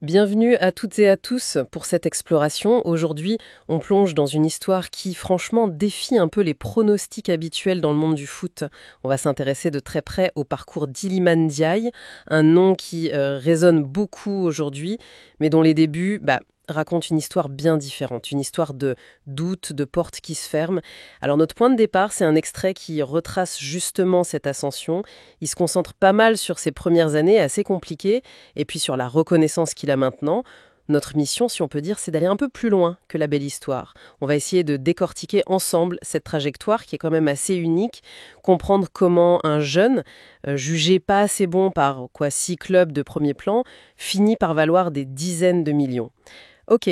Bienvenue à toutes et à tous pour cette exploration. Aujourd'hui, on plonge dans une histoire qui, franchement, défie un peu les pronostics habituels dans le monde du foot. On va s'intéresser de très près au parcours d'Iliman Ndiaye, un nom qui résonne beaucoup aujourd'hui, mais dont les débuts racontent une histoire bien différente, une histoire de doutes, de portes qui se ferment. Alors notre point de départ, c'est un extrait qui retrace justement cette ascension. Il se concentre pas mal sur ses premières années assez compliquées, et puis sur la reconnaissance qu'il a maintenant. Notre mission, si on peut dire, c'est d'aller un peu plus loin que la belle histoire. On va essayer de décortiquer ensemble cette trajectoire qui est quand même assez unique, comprendre comment un jeune, jugé pas assez bon par 6 clubs de premier plan, finit par valoir des dizaines de millions. Ok,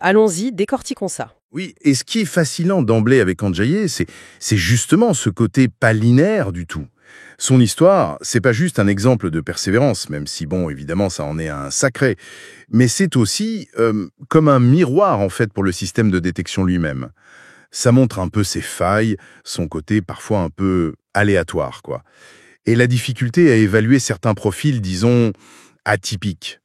allons-y, décortiquons ça. Oui, et ce qui est fascinant d'emblée avec Ndiaye, c'est justement ce côté pas linéaire du tout. Son histoire, c'est pas juste un exemple de persévérance, même si, bon, évidemment, ça en est un sacré, mais c'est aussi comme un miroir, en fait, pour le système de détection lui-même. Ça montre un peu ses failles, son côté parfois un peu aléatoire, quoi. Et la difficulté à évaluer certains profils, disons, atypiques.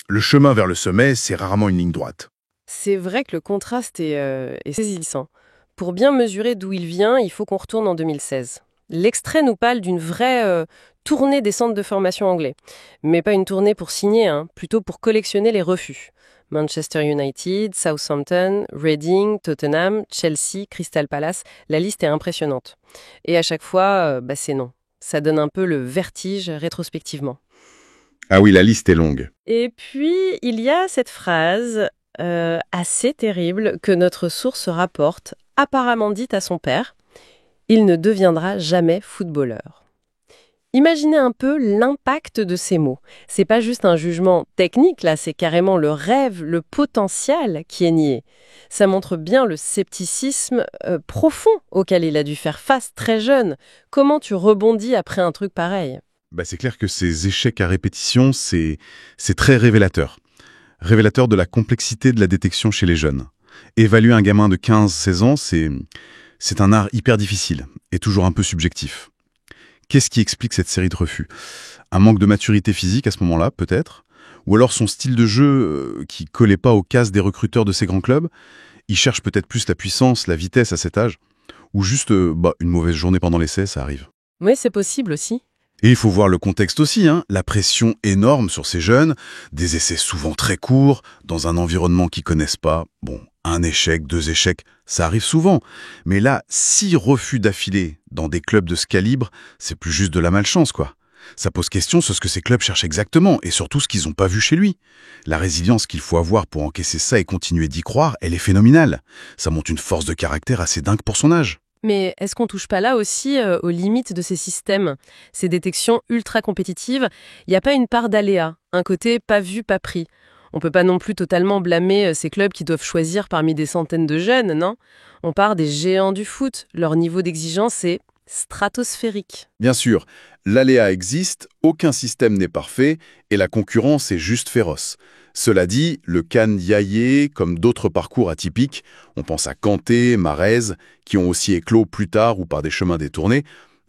Le chemin vers le sommet, c'est rarement une ligne droite. C'est vrai que le contraste est saisissant. Pour bien mesurer d'où il vient, il faut qu'on retourne en 2016. L'extrait nous parle d'une vraie tournée des centres de formation anglais. Mais pas une tournée pour signer, plutôt pour collectionner les refus. Manchester United, Southampton, Reading, Tottenham, Chelsea, Crystal Palace, la liste est impressionnante. Et à chaque fois, c'est non. Ça donne un peu le vertige rétrospectivement. Ah oui, la liste est longue. Et puis, il y a cette phrase assez terrible que notre source rapporte, apparemment dite à son père. Il ne deviendra jamais footballeur. Imaginez un peu l'impact de ces mots. C'est pas juste un jugement technique, là, c'est carrément le rêve, le potentiel qui est nié. Ça montre bien le scepticisme profond auquel il a dû faire face très jeune. Comment tu rebondis après un truc pareil ? C'est clair que ces échecs à répétition, c'est très révélateur. Révélateur de la complexité de la détection chez les jeunes. Évaluer un gamin de 15-16 ans, c'est un art hyper difficile et toujours un peu subjectif. Qu'est-ce qui explique cette série de refus? Un manque de maturité physique à ce moment-là, peut-être? Ou alors son style de jeu qui collait pas aux cases des recruteurs de ces grands clubs? Il cherche peut-être plus la puissance, la vitesse à cet âge? Ou juste une mauvaise journée pendant l'essai, ça arrive. Oui, c'est possible aussi. Et il faut voir le contexte aussi, la pression énorme sur ces jeunes, des essais souvent très courts, dans un environnement qu'ils connaissent pas. Bon, un échec, 2 échecs, ça arrive souvent. Mais là, 6 refus d'affilée dans des clubs de ce calibre, c'est plus juste de la malchance, quoi. Ça pose question sur ce que ces clubs cherchent exactement, et surtout ce qu'ils n'ont pas vu chez lui. La résilience qu'il faut avoir pour encaisser ça et continuer d'y croire, elle est phénoménale. Ça montre une force de caractère assez dingue pour son âge. Mais est-ce qu'on touche pas là aussi aux limites de ces systèmes, ces détections ultra compétitives? Il n'y a pas une part d'aléa, un côté pas vu, pas pris. On peut pas non plus totalement blâmer ces clubs qui doivent choisir parmi des centaines de jeunes, non? On part des géants du foot, leur niveau d'exigence est stratosphérique. Bien sûr, l'aléa existe, aucun système n'est parfait, et la concurrence est juste féroce. Cela dit, le cas Ndiaye, comme d'autres parcours atypiques, on pense à Kanté, Mahrez, qui ont aussi éclos plus tard ou par des chemins détournés,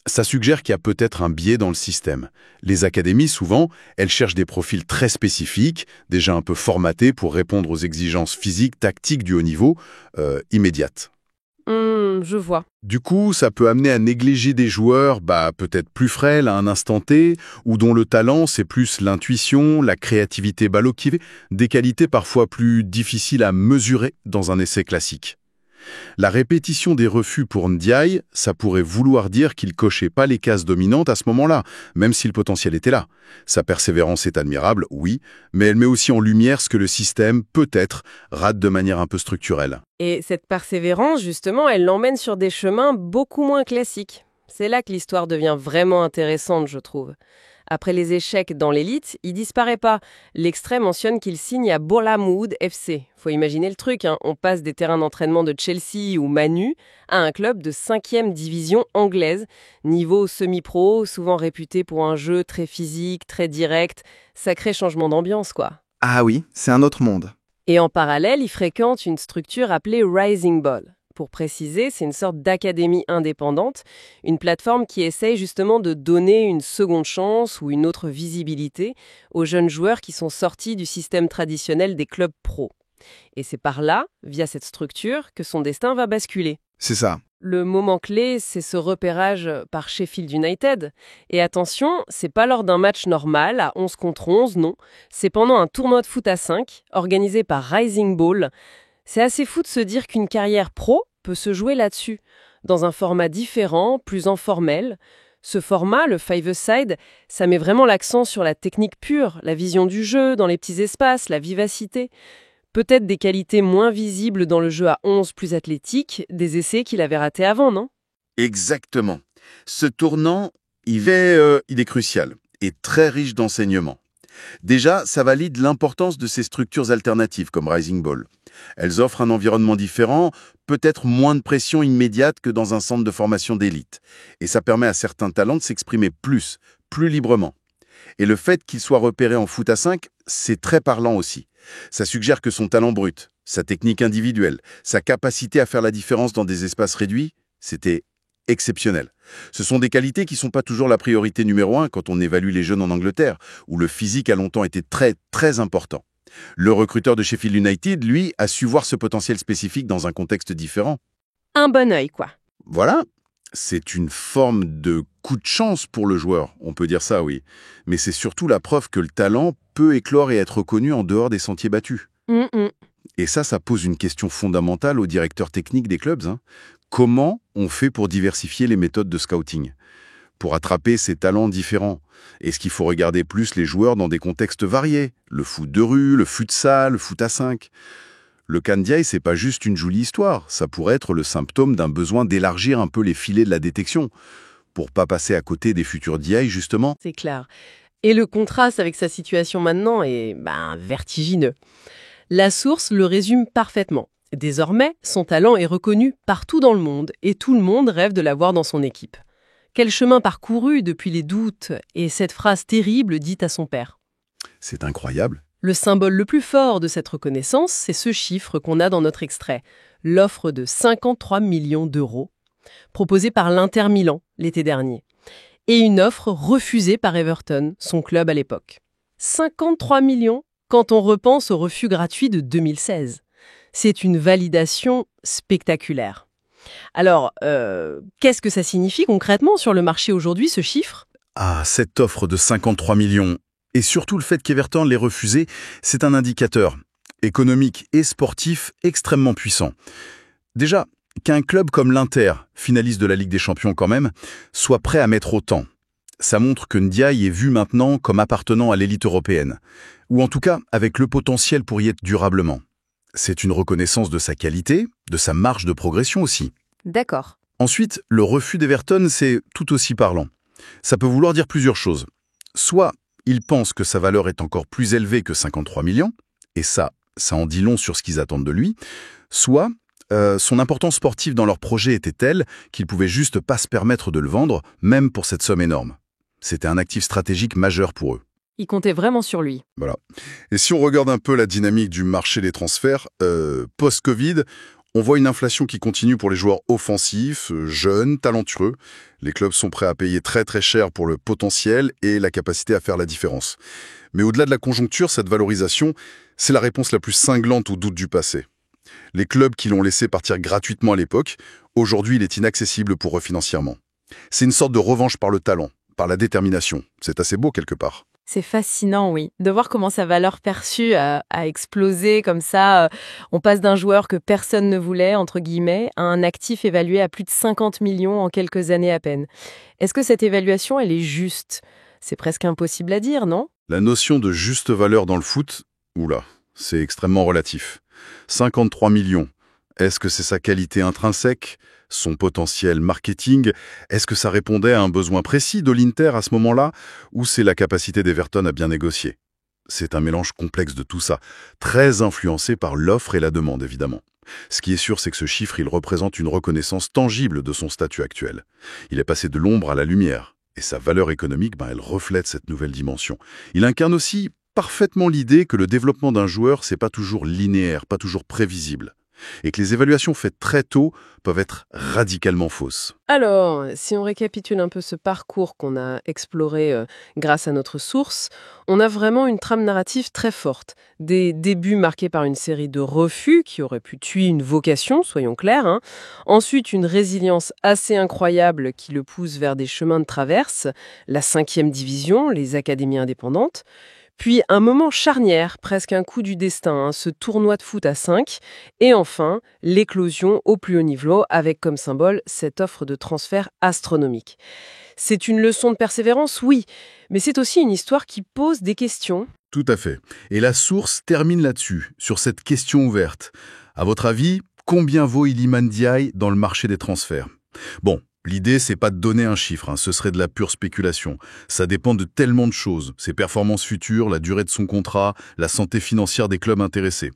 ça suggère qu'il y a peut-être un biais dans le système. Les académies, souvent, elles cherchent des profils très spécifiques, déjà un peu formatés pour répondre aux exigences physiques, tactiques du haut niveau, immédiates. Je vois. Du coup, ça peut amener à négliger des joueurs peut-être plus frêles à un instant T, ou dont le talent, c'est plus l'intuition, la créativité balokivé, des qualités parfois plus difficiles à mesurer dans un essai classique. La répétition des refus pour Ndiaye, ça pourrait vouloir dire qu'il cochait pas les cases dominantes à ce moment-là, même si le potentiel était là. Sa persévérance est admirable, oui, mais elle met aussi en lumière ce que le système, peut-être, rate de manière un peu structurelle. Et cette persévérance, justement, elle l'emmène sur des chemins beaucoup moins classiques. C'est là que l'histoire devient vraiment intéressante, je trouve. Après les échecs dans l'élite, il disparaît pas. L'extrait mentionne qu'il signe à Bournemouth FC. Faut imaginer le truc, on passe des terrains d'entraînement de Chelsea ou Manu à un club de 5e division anglaise, niveau semi-pro, souvent réputé pour un jeu très physique, très direct. Sacré changement d'ambiance, quoi. Ah oui, c'est un autre monde. Et en parallèle, il fréquente une structure appelée Rising Ball. Pour préciser, c'est une sorte d'académie indépendante, une plateforme qui essaye justement de donner une seconde chance ou une autre visibilité aux jeunes joueurs qui sont sortis du système traditionnel des clubs pro. Et c'est par là, via cette structure, que son destin va basculer. C'est ça. Le moment clé, c'est ce repérage par Sheffield United. Et attention, c'est pas lors d'un match normal à 11 contre 11, non. C'est pendant un tournoi de foot à 5, organisé par Rising Ball. C'est assez fou de se dire qu'une carrière pro peut se jouer là-dessus, dans un format différent, plus informel. Ce format, le five-a-side, ça met vraiment l'accent sur la technique pure, la vision du jeu, dans les petits espaces, la vivacité. Peut-être des qualités moins visibles dans le jeu à 11 plus athlétique, des essais qu'il avait ratés avant, non? Exactement. Ce tournant, il est crucial et très riche d'enseignements. Déjà, ça valide l'importance de ces structures alternatives comme Rising Ball. Elles offrent un environnement différent, peut-être moins de pression immédiate que dans un centre de formation d'élite. Et ça permet à certains talents de s'exprimer plus librement. Et le fait qu'il soit repéré en foot à 5, c'est très parlant aussi. Ça suggère que son talent brut, sa technique individuelle, sa capacité à faire la différence dans des espaces réduits, c'était exceptionnel. Ce sont des qualités qui ne sont pas toujours la priorité numéro 1 quand on évalue les jeunes en Angleterre, où le physique a longtemps été très important. Le recruteur de Sheffield United, lui, a su voir ce potentiel spécifique dans un contexte différent. Un bon œil, quoi. Voilà, c'est une forme de coup de chance pour le joueur, on peut dire ça, oui. Mais c'est surtout la preuve que le talent peut éclore et être reconnu en dehors des sentiers battus. Et ça pose une question fondamentale aux directeurs techniques des clubs. Comment on fait pour diversifier les méthodes de scouting? Pour attraper ces talents différents? Est-ce qu'il faut regarder plus les joueurs dans des contextes variés? Le foot de rue, le futsal, le foot à 5? Le cas Ndiaye, c'est pas juste une jolie histoire. Ça pourrait être le symptôme d'un besoin d'élargir un peu les filets de la détection, pour pas passer à côté des futurs Ndiaye, justement. C'est clair. Et le contraste avec sa situation maintenant est vertigineux. La source le résume parfaitement. Désormais, son talent est reconnu partout dans le monde et tout le monde rêve de l'avoir dans son équipe. Quel chemin parcouru depuis les doutes et cette phrase terrible dite à son père. C'est incroyable. Le symbole le plus fort de cette reconnaissance, c'est ce chiffre qu'on a dans notre extrait, l'offre de 53 millions d'euros, proposée par l'Inter Milan l'été dernier, et une offre refusée par Everton, son club à l'époque. 53 millions quand on repense au refus gratuit de 2016. C'est une validation spectaculaire. Alors, qu'est-ce que ça signifie concrètement sur le marché aujourd'hui, ce chiffre? Ah, cette offre de 53 millions, et surtout le fait qu'Everton l'ait refusée, c'est un indicateur économique et sportif extrêmement puissant. Déjà, qu'un club comme l'Inter, finaliste de la Ligue des Champions quand même, soit prêt à mettre autant. Ça montre que Ndiaye est vu maintenant comme appartenant à l'élite européenne, ou en tout cas avec le potentiel pour y être durablement. C'est une reconnaissance de sa qualité, de sa marge de progression aussi. D'accord. Ensuite, le refus d'Everton, c'est tout aussi parlant. Ça peut vouloir dire plusieurs choses. Soit il pense que sa valeur est encore plus élevée que 53 millions, et ça en dit long sur ce qu'ils attendent de lui, soit son importance sportive dans leur projet était telle qu'ils pouvaient juste pas se permettre de le vendre, même pour cette somme énorme. C'était un actif stratégique majeur pour eux. Il comptait vraiment sur lui. Voilà. Et si on regarde un peu la dynamique du marché des transferts, post-Covid, on voit une inflation qui continue pour les joueurs offensifs, jeunes, talentueux. Les clubs sont prêts à payer très cher pour le potentiel et la capacité à faire la différence. Mais au-delà de la conjoncture, cette valorisation, c'est la réponse la plus cinglante aux doutes du passé. Les clubs qui l'ont laissé partir gratuitement à l'époque, aujourd'hui il est inaccessible pour eux financièrement. C'est une sorte de revanche par le talent, par la détermination. C'est assez beau quelque part. C'est fascinant, oui, de voir comment sa valeur perçue a explosé comme ça. On passe d'un joueur que personne ne voulait, entre guillemets, à un actif évalué à plus de 50 millions en quelques années à peine. Est-ce que cette évaluation, elle est juste? C'est presque impossible à dire, non? La notion de juste valeur dans le foot, c'est extrêmement relatif. 53 millions, est-ce que c'est sa qualité intrinsèque? Son potentiel marketing, est-ce que ça répondait à un besoin précis de l'Inter à ce moment-là, ou c'est la capacité d'Everton à bien négocier? C'est un mélange complexe de tout ça, très influencé par l'offre et la demande évidemment. Ce qui est sûr, c'est que ce chiffre, il représente une reconnaissance tangible de son statut actuel. Il est passé de l'ombre à la lumière, et sa valeur économique, elle reflète cette nouvelle dimension. Il incarne aussi parfaitement l'idée que le développement d'un joueur, c'est pas toujours linéaire, pas toujours prévisible. et que les évaluations faites très tôt peuvent être radicalement fausses. Alors, si on récapitule un peu ce parcours qu'on a exploré grâce à notre source, on a vraiment une trame narrative très forte. Des débuts marqués par une série de refus qui auraient pu tuer une vocation, soyons clairs, hein. Ensuite, une résilience assez incroyable qui le pousse vers des chemins de traverse, la 5e division, les académies indépendantes. Puis un moment charnière, presque un coup du destin, hein, ce tournoi de foot à 5. Et enfin, l'éclosion au plus haut niveau avec comme symbole cette offre de transfert astronomique. C'est une leçon de persévérance, oui, mais c'est aussi une histoire qui pose des questions. Tout à fait. Et la source termine là-dessus, sur cette question ouverte. À votre avis, combien vaut Iliman Ndiaye dans le marché des transferts? Bon, l'idée, c'est pas de donner un chiffre, hein, ce serait de la pure spéculation. Ça dépend de tellement de choses, ses performances futures, la durée de son contrat, la santé financière des clubs intéressés.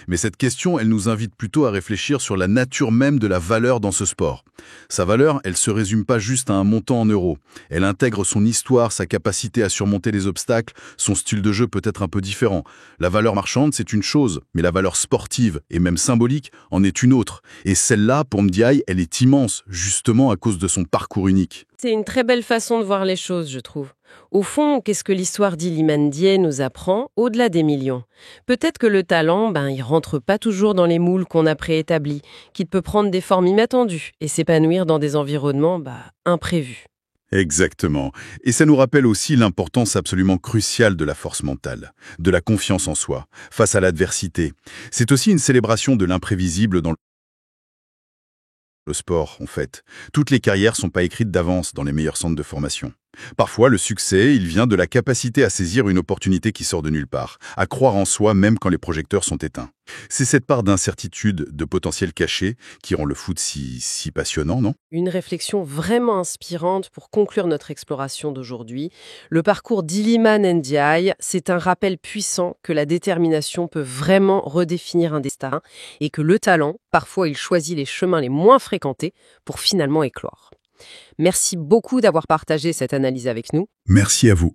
Mais cette question, elle nous invite plutôt à réfléchir sur la nature même de la valeur dans ce sport. Sa valeur, elle se résume pas juste à un montant en euros. Elle intègre son histoire, sa capacité à surmonter les obstacles, son style de jeu peut être un peu différent. La valeur marchande, c'est une chose, mais la valeur sportive, et même symbolique, en est une autre. Et celle-là, pour Ndiaye, elle est immense, justement à cause de son parcours unique. C'est une très belle façon de voir les choses, je trouve. Au fond, qu'est-ce que l'histoire d'Iliman Ndiaye nous apprend au-delà des millions? Peut-être que le talent, il rentre pas toujours dans les moules qu'on a préétablis, qu'il peut prendre des formes inattendues et s'épanouir dans des environnements imprévus. Exactement. Et ça nous rappelle aussi l'importance absolument cruciale de la force mentale, de la confiance en soi, face à l'adversité. C'est aussi une célébration de l'imprévisible dans le sport, en fait. Toutes les carrières sont pas écrites d'avance dans les meilleurs centres de formation. Parfois, le succès, il vient de la capacité à saisir une opportunité qui sort de nulle part, à croire en soi même quand les projecteurs sont éteints. C'est cette part d'incertitude, de potentiel caché, qui rend le foot si passionnant, non? Une réflexion vraiment inspirante pour conclure notre exploration d'aujourd'hui. Le parcours d'Iliman Ndiaye, c'est un rappel puissant que la détermination peut vraiment redéfinir un destin et que le talent, parfois il choisit les chemins les moins fréquentés pour finalement éclore. Merci beaucoup d'avoir partagé cette analyse avec nous. Merci à vous.